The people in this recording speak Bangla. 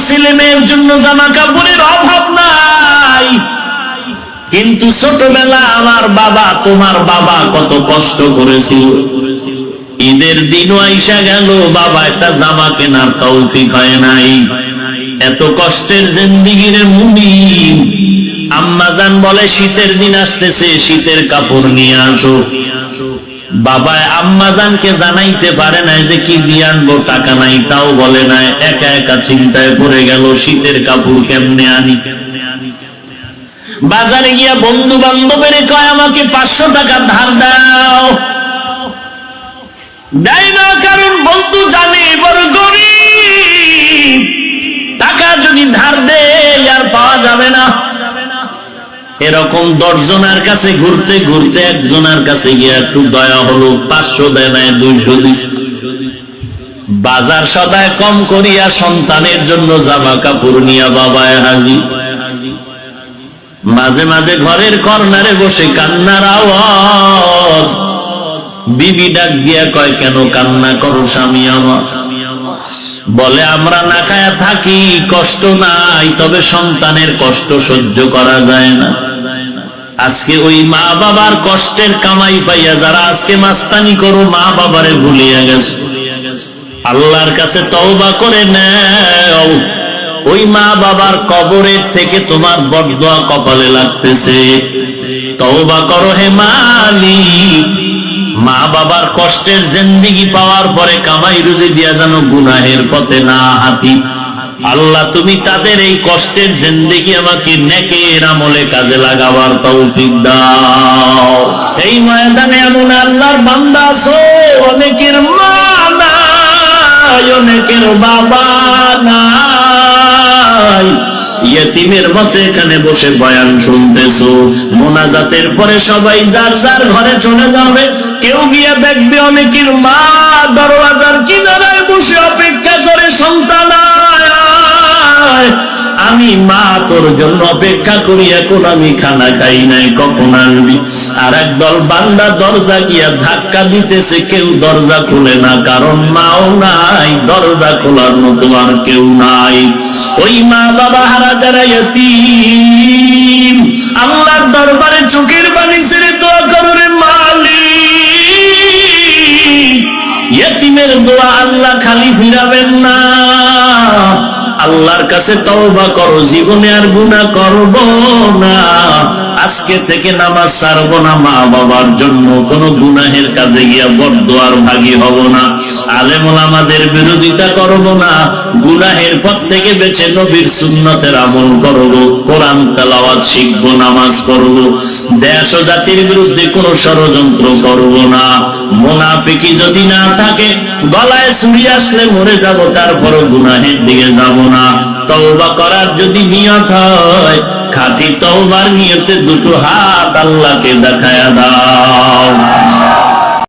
ছেলে মেয়ের জন্য জামা কাপড়ের অভাব নাই, কিন্তু ছোটবেলা আমার বাবা তোমার বাবা কত কষ্ট করেছিল, ঈদের দিনও আইসা গেল বাবা একটা জামা কেনার তৌফিক হয় নাই। এত কষ্টের জিন্দেগির মুমিন আম্মাজান বলে শীতের দিন আসতেছে, শীতের কাপড় নিয়ে আসো। বাবা আম্মাজানকে জানাইতে পারে নাই যে কি দিয়ে আনবো, টাকা নাই তাও বলে নাই, একা একা চিন্তায় পড়ে গেল শীতের কাপড় কেমনে আনি। বাজারে গিয়া বন্ধু বান্ধবের কয় আমাকে 500 টাকা ধার দাও, দেয় না, কারণ বন্ধু জানে বড় গরিব, টাকা যদি ধার দেয় আর পাওয়া যাবে না। এরকম 10 জনের কাছে ঘুরতে ঘুরতে একজনের কাছে গিয়ে একটু দয়া হলো, 500 দেয় নাই 200 দিছে। বাজার সদায় কম করিয়া সন্তানের জন্য জামা কাপড় নিয়া বাবায় হাজির। মাঝে মাঝে ঘরের কর্নারে বসে কান্নার আওয়াজ, বিবি ডাক দিয়া কয় কেন কান্না করো স্বামী আমার? বলে আমরা না খায়া থাকি, কষ্ট নাই, তবে সন্তানের কষ্ট সহ্য করা যায় না। আজকে ওই মা বাবার কষ্টের কামাই পাইয়া যারা আজকে মাস্তানি করো, মা বাবারে ভুলিয়া গেছে, আল্লাহর কাছে তওবা করে নাও। ওই মা বাবার কবরের থেকে তোমার বরদোয়া কপালে লাগতেছে, তওবা করো হে মালিক। মা বাবার কষ্টের জিন্দেগি পাওয়ার পরে কামাই রুজি দিয়া যেন গুনাহের পথে না হাঁটি। আল্লাহ তুমি তাদের এই কষ্টের জিন্দেগি আমাকে নেকের আমলে কাজে লাগাবার তৌফিক দাও। এই ময়দানে এমন আল্লাহর বান্দা আছো, অনেকের মা নাই, অনেকের বাবা নাই, ইয়েতিমের মতো এখানে বসে বয়ান শুনতেছো। মোনাজাতের পরে সবাই যার যার ঘরে চলে যাবে, কেউ গিয়ে দেখবে অনেকের মা দরওয়াজার কিনারায় বসে অপেক্ষা করে, সন্তান আমি মা তোর জন্য অপেক্ষা করি, এখন আমি খানা খাই নাই, কখন আসবি? আর একদল বান্দা দরজা গিয়া ধাক্কা দিতেছে, কেউ দরজা খুলে না, কারণ মাও নাই, দরজা খোলার মতো আর কেউ নাই। ওই মা বাবা হারা যারা ইয়তীম, আল্লাহর দরবারে চোখের পানি ছেড়ে দোয়া করো রে মালিক। ইয়তীমের দোয়া আল্লাহ খালি ফিরাবেন না। আল্লাহর কাছে তওবা করো, জীবনে আর গুনাহ করব না, আজকে থেকে নামাজ ছাড়বো না, মা বাবার জন্য কোনো গুনাহের কাজে গিয়া বরদোয়ার ভাগী হব না, আলেম ওলামাদের বিরোধিতা করব না, গুনাহের পথ থেকে বেঁচে নবীর সুন্নতের আমল করব, কোরআন তেলাওয়াত শিখব, নামাজ পড়ব, দেশ ও জাতির বিরুদ্ধে কোনো ষড়যন্ত্র করব না। মুনাফিকি যদি না থাকে, গলায় ছুরি আসলে মরে যাব, তারপরও গুনাহের দিকে যাব না। তওবা করার যদি নিয়ত হয়, খাঁটি তওবার নিয়তে দুটো হাত আল্লাহকে দেখায়া দাও।